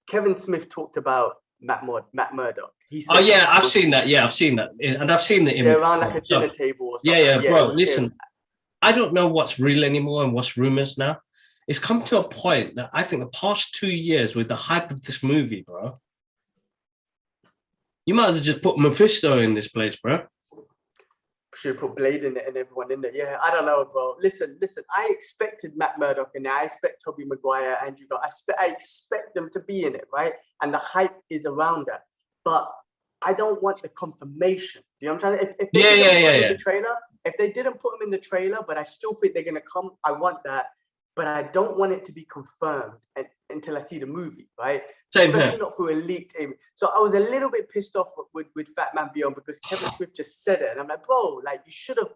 Kevin Smith talked about Matt Murdock. I've seen that. Yeah, I've seen that, and I've seen it around like a dinner table or something. Yeah, bro. Listen, I don't know what's real anymore and what's rumors now. it's come to a point that I think the past 2 years with the hype of this movie, bro, you might as well just put Mephisto in this place, bro. Should put Blade in it and everyone in there. Yeah, I don't know, bro. Listen. I expected Matt Murdock in there. I expect Tobey Maguire, Andrew Garfield. I expect them to be in it, right? And the hype is around that. But I don't want the confirmation. Do you know what I'm trying to? If they didn't put him in the trailer, if they didn't put him in the trailer, but I still think they're gonna come. I want that, but I don't want it to be confirmed until I see the movie, right? Especially not through a leaked image. So I was a little bit pissed off with Fat Man Beyond because Kevin Smith just said it, and I'm like, bro, like you should have.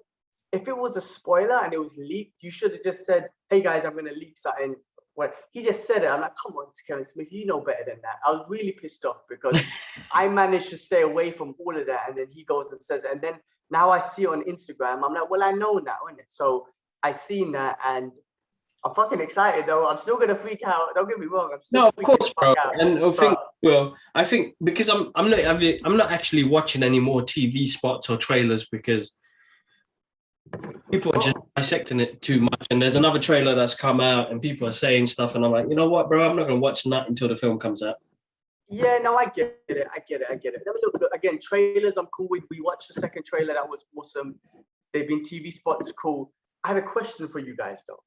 If it was a spoiler and it was leaked, you should have just said, "Hey guys, I'm gonna leak something." Well, he just said it. I'm like, come on, Kevin Smith, you know better than that. I was really pissed off because I managed to stay away from all of that, and then he goes and says it, and then now I see it on Instagram. I'm like, well, I know now, isn't it? So I seen that, and I'm fucking excited though. I'm still gonna freak out. Don't get me wrong. I'm still of course, bro. And I think because I'm not actually watching any more TV spots or trailers because people are just dissecting it too much. And there's another trailer that's come out and people are saying stuff, and I'm like, you know what, bro? I'm not gonna watch that until the film comes out. Yeah, no, I get it. Let me look again. Trailers, I'm cool with. We watched the second trailer. That was awesome. They've been TV spots, cool. I had a question for you guys, though.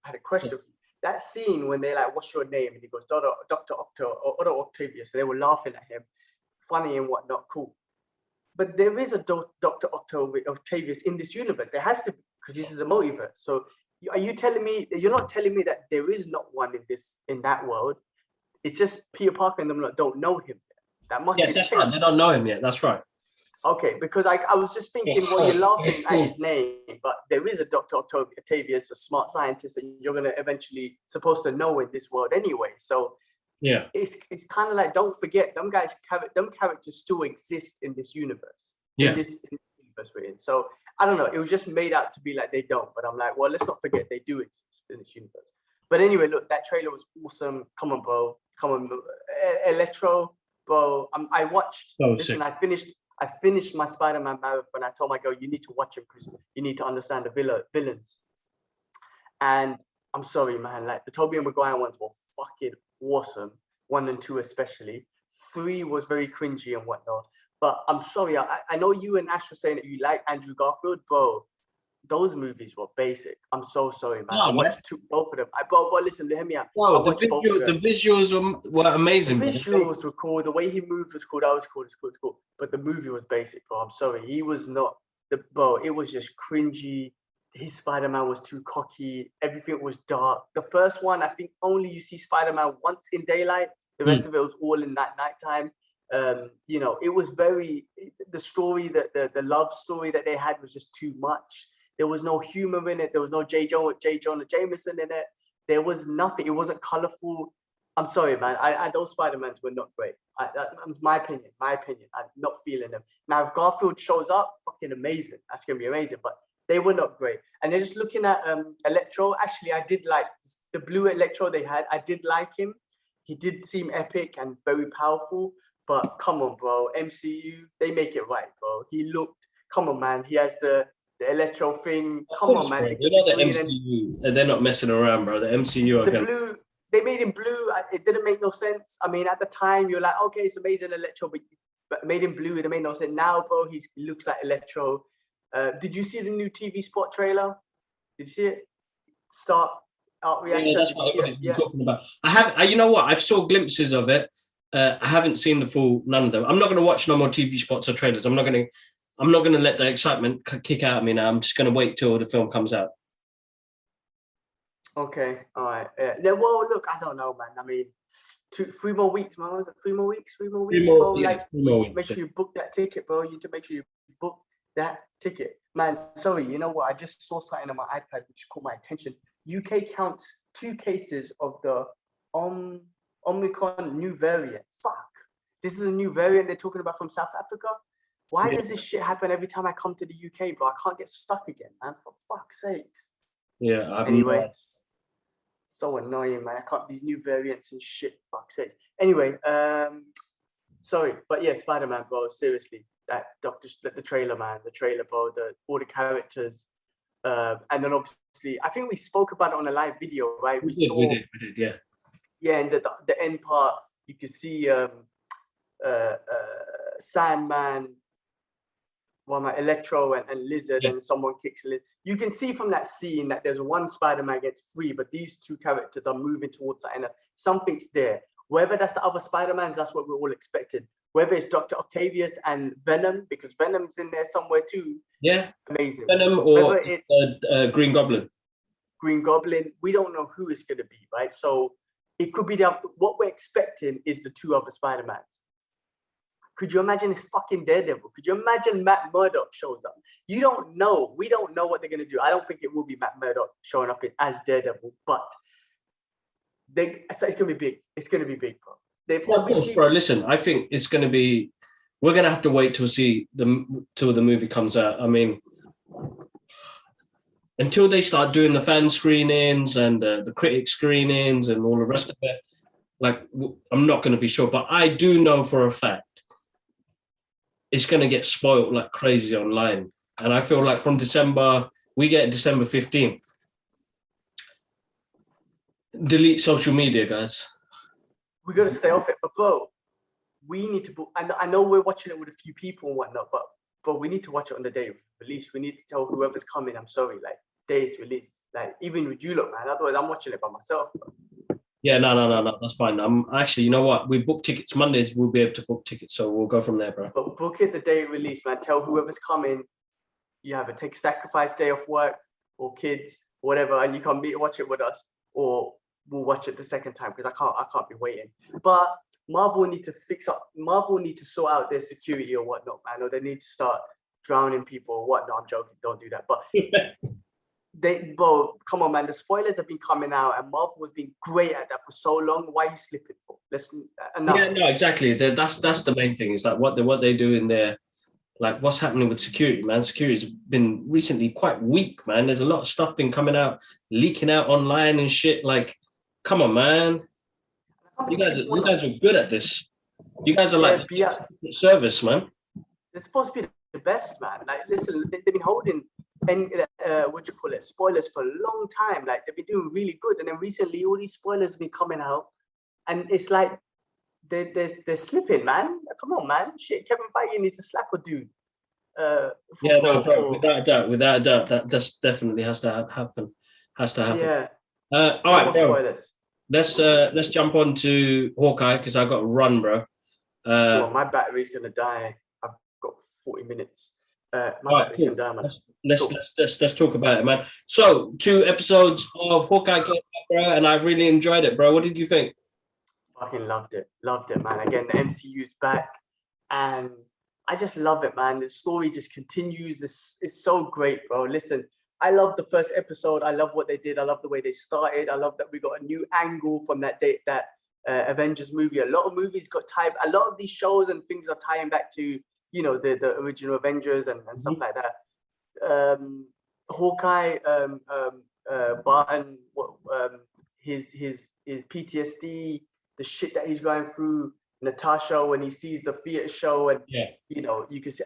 That scene when they're like, "What's your name?" and he goes, "Dr. Otto Octavius." So they were laughing at him, funny and whatnot, cool. But there is a Dr. Octavius in this universe. There has to be, because this is a multiverse. So are you telling me, you're not telling me that there is not one in that world? It's just Peter Parker and them don't know him. That must be that's right. They don't know him yet. That's right. Okay, because I was just thinking, well, you're laughing at his name, but there is a Dr. Octavius, a smart scientist that you're going to eventually supposed to know in this world anyway. So yeah, it's kind of like, don't forget, them characters still exist in this universe. Yeah. In this universe we're in. So I don't know. It was just made out to be like they don't, but I'm like, well, let's not forget they do exist in this universe. But anyway, look, that trailer was awesome. Come on, bro. Come on, Electro, bro. I watched. Listen, I finished my Spider-Man marathon. I told my girl, you need to watch him because you need to understand the villains. And I'm sorry, man. Like the Tobey Maguire ones were fucking awesome. 1 and 2 especially. 3 was very cringy and whatnot. But I'm sorry. I know you and Ash were saying that you like Andrew Garfield, bro. Those movies were basic. I'm so sorry, man. I watched both of them. But listen, hear me out. Bro, the visuals were amazing. The visuals were cool. The way he moved was cool. That was cool. It's cool. But the movie was basic, bro. I'm sorry. He was not bro. It was just cringy. His Spider-Man was too cocky. Everything was dark. The first one, I think only you see Spider-Man once in daylight. The rest of it was all in nighttime. You know, it was the story that the love story that they had was just too much. There was no humor in it. There was no J. Jonah Jameson in it. There was nothing. It wasn't colorful. I'm sorry, man. Those Spider-Mans were not great. My opinion. I'm not feeling them. Now, if Garfield shows up, fucking amazing. That's going to be amazing. But they were not great. And they're just looking at Electro. Actually, I did like the blue Electro they had. I did like him. He did seem epic and very powerful. But come on, bro. MCU, they make it right, bro. Come on, man. He has the Electro thing. Come on, man. You know the MCU. They're not messing around, bro. The MCU are blue. They made him blue. It didn't make no sense. I mean, at the time, you're like, okay, it's amazing Electro, but made him blue. It made no sense. Now, bro, he looks like Electro. Did you see the new TV spot trailer? Did you see it? Art reactor. Yeah, that's what I'm talking about. You know what? I've saw glimpses of it. I haven't seen the full, none of them. I'm not going to watch no more TV spots or trailers. I'm not going to let the excitement kick out of me now. I'm just going to wait till the film comes out. Okay, all right. Yeah, well, look, I don't know, man. I mean, 3 more weeks, man. Was it 3 more weeks? 3 more weeks, bro. Make sure you book that ticket, bro. You need to make sure you book that ticket. Man, sorry, you know what? I just saw something on my iPad which caught my attention. UK counts 2 cases of the Omicron new variant. Fuck. This is a new variant they're talking about from South Africa. Why does this shit happen every time I come to the UK, bro? I can't get stuck again, man. For fuck's sakes. Yeah. Anyway, so annoying, man. I can't, these new variants and shit. Fuck's sakes. Anyway, sorry, but yeah, Spider-Man, bro. Seriously, the trailer, man. The trailer, bro. All the characters. And then obviously, I think we spoke about it on a live video, right? We did, yeah. Yeah, and the end part, you can see Sandman, Electro and Lizard, and someone kicks Lizard. You can see from that scene that there's one Spider-Man against three, but these two characters are moving towards that, and something's there. Whether that's the other Spider-Mans, that's what we're all expecting. Whether it's Dr. Octavius and Venom, because Venom's in there somewhere too. Yeah. Amazing. Venom or it's Green Goblin. Green Goblin, we don't know who it's going to be, right? So it could be what we're expecting is the two other Spider-Mans. Could you imagine it's fucking Daredevil? Could you imagine Matt Murdock shows up? You don't know. We don't know what they're going to do. I don't think it will be Matt Murdock showing up as Daredevil, but it's going to be big. It's going to be big, bro. Of course, bro. Listen, I think it's going to be. We're going to have to wait till the movie comes out. I mean, until they start doing the fan screenings and the critic screenings and all the rest of it, like, I'm not going to be sure. But I do know for a fact it's going to get spoiled like crazy online. And I feel like from December, we get December 15th. Delete social media, guys. We got to stay off it. But, bro, we need to... I know we're watching it with a few people and whatnot, but, bro, we need to watch it on the day of release. We need to tell whoever's coming, I'm sorry, like, day's release. Like, even with you lot, man. Otherwise, I'm watching it by myself, bro. Yeah, no. That's fine. Actually, you know what? We book tickets Mondays. We'll be able to book tickets, so we'll go from there, bro. But book it the day of release, man. Tell whoever's coming, you have a take a sacrifice day off work or kids, whatever, and you can watch it with us, or we'll watch it the second time because I can't be waiting. But Marvel need to sort out their security or whatnot, man, or they need to start drowning people or whatnot. I'm joking. Don't do that. But. Come on, man. The spoilers have been coming out, and Marvel has been great at that for so long. Why are you slipping for? Enough. Yeah, no, exactly. That's the main thing. Is like what they do in there, like what's happening with security, man. Security's been recently quite weak, man. There's a lot of stuff been coming out, leaking out online and shit. Like, come on, man. You guys are good at this. You guys are like service, man. They're supposed to be the best, man. Like, listen, they've been holding spoilers for a long time. Like, they've been doing really good, and then recently all these spoilers have been coming out, and it's like they're slipping, man. Come on, man. Shit, Kevin Feige needs to slap a dude. Without a doubt, that definitely has to happen. Yeah. All right, bro. Spoilers. Let's jump on to Hawkeye because I got to run, bro. My battery's gonna die. I've got 40 minutes. Battery's gonna die, man. Let's talk about it, man. So 2 episodes of Hawkeye, bro, and I really enjoyed it, bro. What did you think? Fucking loved it, man. Again, the MCU's back, and I just love it, man. The story just continues. It's so great, bro. Listen, I love the first episode. I love what they did. I love the way they started. I love that we got a new angle from that Avengers movie. A lot of movies got tied. A lot of these shows and things are tying back to, you know, the original Avengers and stuff like that. Hawkeye, Barton, his PTSD, the shit that he's going through. Natasha, when he sees the theater show, and you know, you can see,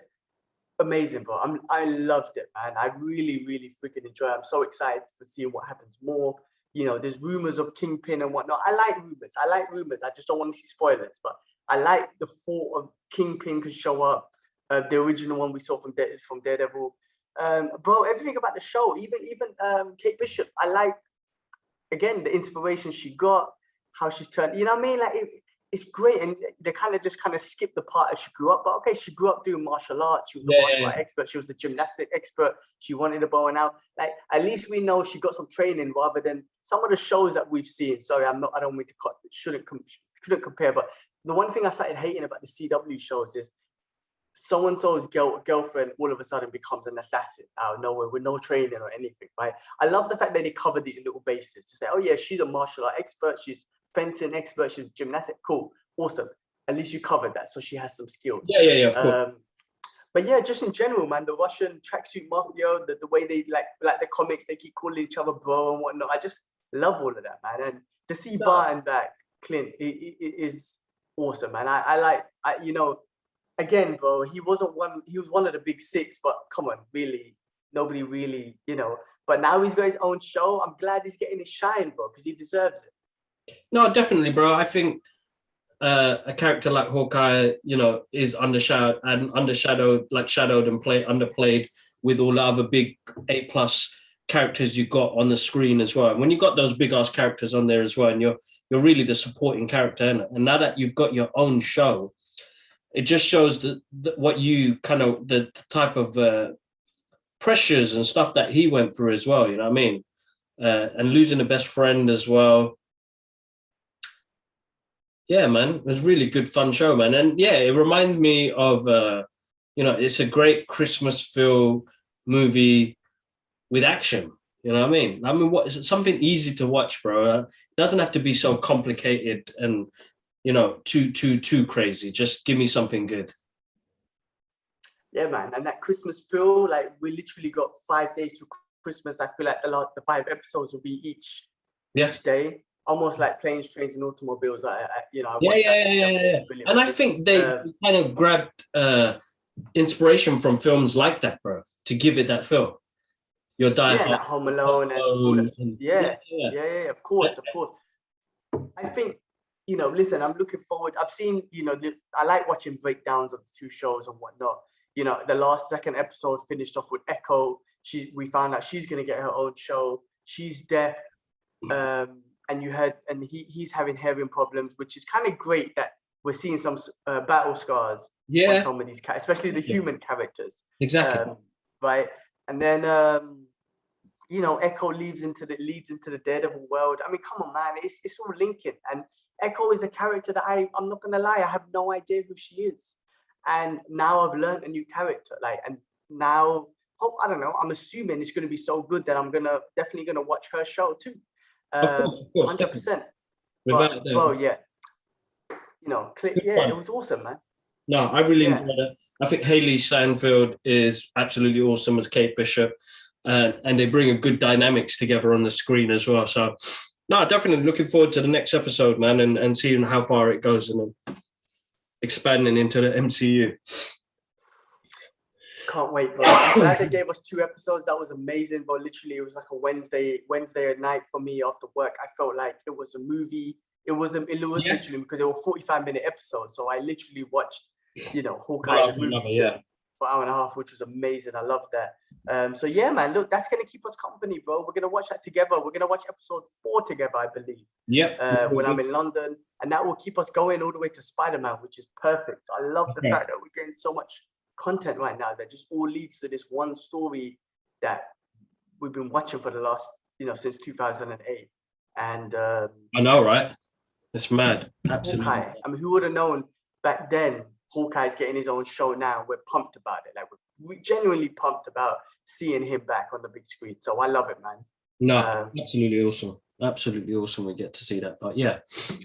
amazing, bro. I loved it, man. I really, really freaking enjoy it. I'm so excited for seeing what happens more. You know, there's rumors of Kingpin and whatnot. I like rumors. I just don't want to see spoilers, but I like the thought of Kingpin could show up. The original one we saw from Daredevil. Bro, everything about the show, even Kate Bishop. I like, again, the inspiration she got, how she's turned. You know what I mean? Like, it's great, and they kind of skip the part as she grew up. But okay, she grew up doing martial arts. She was a martial art expert. She was a gymnastic expert. She wanted a bow and arrow. Like, at least we know she got some training rather than some of the shows that we've seen. Sorry, I don't mean to cut. Shouldn't compare. But the one thing I started hating about the CW shows is so-and-so's girlfriend all of a sudden becomes an assassin out of nowhere with no training or anything, right? I love the fact that they cover these little bases to say, oh yeah, she's a martial art expert. She's fencing expert, she's gymnastic, cool, awesome. At least you covered that, so she has some skills. Yeah, of course. But yeah, just in general, man, the Russian tracksuit mafia, the way they like the comics, they keep calling each other bro and whatnot. I just love all of that, man. And to see Barton back, Clint, it is awesome, man. I you know, again, bro, he was one of the big 6, but come on, really, nobody really, but now he's got his own show. I'm glad he's getting his shine, bro, because he deserves it. No, definitely, bro. I think a character like Hawkeye, is undershadowed and underplayed with all the other big A+ characters you got on the screen as well. And when you got those big ass characters on there as well, and you're really the supporting character, and now that you've got your own show, it just shows what you kind of the type of pressures and stuff that he went through as well. You know what I mean? And losing a best friend as well. Yeah, man, it was really good, fun show, man. And yeah, it reminded me of, it's a great Christmas film movie with action. You know what I mean? What is it? Something easy to watch, bro. It doesn't have to be so complicated and, too crazy. Just give me something good. Yeah, man. And that Christmas feel, like we literally got 5 days to Christmas. I feel like the 5 episodes will be each day. Almost like planes, trains, and automobiles. Yeah. And I think they kind of grabbed inspiration from films like that, bro, to give it that feel. Your Die Hard, that Home Alone, and all that. Of course. I think, listen, I'm looking forward. I've seen, I like watching breakdowns of the two shows and whatnot. The second episode finished off with Echo. We found out she's gonna get her own show. She's deaf. And he's having hearing problems, which is kind of great that we're seeing some battle scars on some of these especially the human characters. Exactly. Right. And then Echo leads into the Daredevil world. I mean, come on, man, it's all linking. And Echo is a character that I'm not gonna lie, I have no idea who she is. And now I've learned a new character. and now I don't know, I'm assuming it's gonna be so good that I'm definitely gonna watch her show too. Of course, 100%. Bro, yeah. It was awesome, man. No, I really enjoyed it. I think Haley Steinfeld is absolutely awesome as Kate Bishop, and they bring a good dynamics together on the screen as well. So, no, definitely looking forward to the next episode, man, and seeing how far it goes and then expanding into the MCU. Can't wait, bro. I'm glad they gave us 2 episodes. That was amazing. But literally, it was like a Wednesday at night for me after work. I felt like it was a movie. It was literally because they were 45-minute episodes. So I literally watched, Hawkeye the movie for an hour and a half, which was amazing. I love that. So yeah, man. Look, that's gonna keep us company, bro. We're gonna watch that together. We're gonna watch episode 4 together, I believe. When I'm in London, and that will keep us going all the way to Spider-Man, which is perfect. I love the fact that we're getting so much content right now that just all leads to this one story that we've been watching for the last, since 2008. And I know, right? It's mad. Absolutely. Hawkeye. I mean, who would have known back then? Hawkeye's getting his own show now. We're pumped about it. Like we're genuinely pumped about seeing him back on the big screen. So I love it, man. No, absolutely awesome. Absolutely awesome. We get to see that. But yeah,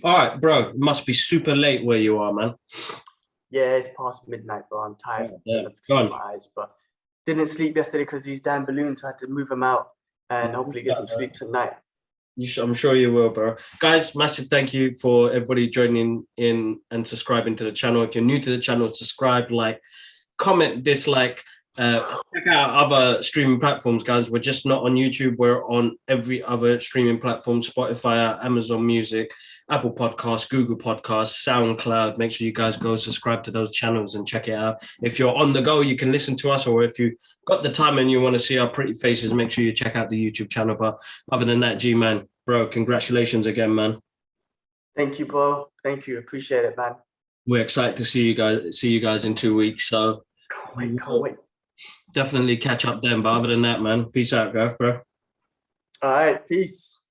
all right, bro. It must be super late where you are, man. Yeah, it's past midnight, bro. I'm tired. Of my eyes, but didn't sleep yesterday because these damn balloons. I had to move them out and hopefully get some sleep tonight. I'm sure you will, bro. Guys, massive thank you for everybody joining in and subscribing to the channel. If you're new to the channel, subscribe, like, comment, dislike. Check out other streaming platforms, guys. We're just not on YouTube. We're on every other streaming platform: Spotify, Amazon Music, Apple Podcasts, Google Podcasts, SoundCloud. Make sure you guys go subscribe to those channels and check it out. If you're on the go, you can listen to us, or if you got the time and you want to see our pretty faces, make sure you check out the YouTube channel. But other than that, G-Man, bro, congratulations again, man. Thank you, bro. Thank you. Appreciate it, man. We're excited to see you guys in 2 weeks. So can't wait. Definitely catch up then. But other than that, man, peace out, bro. All right, peace.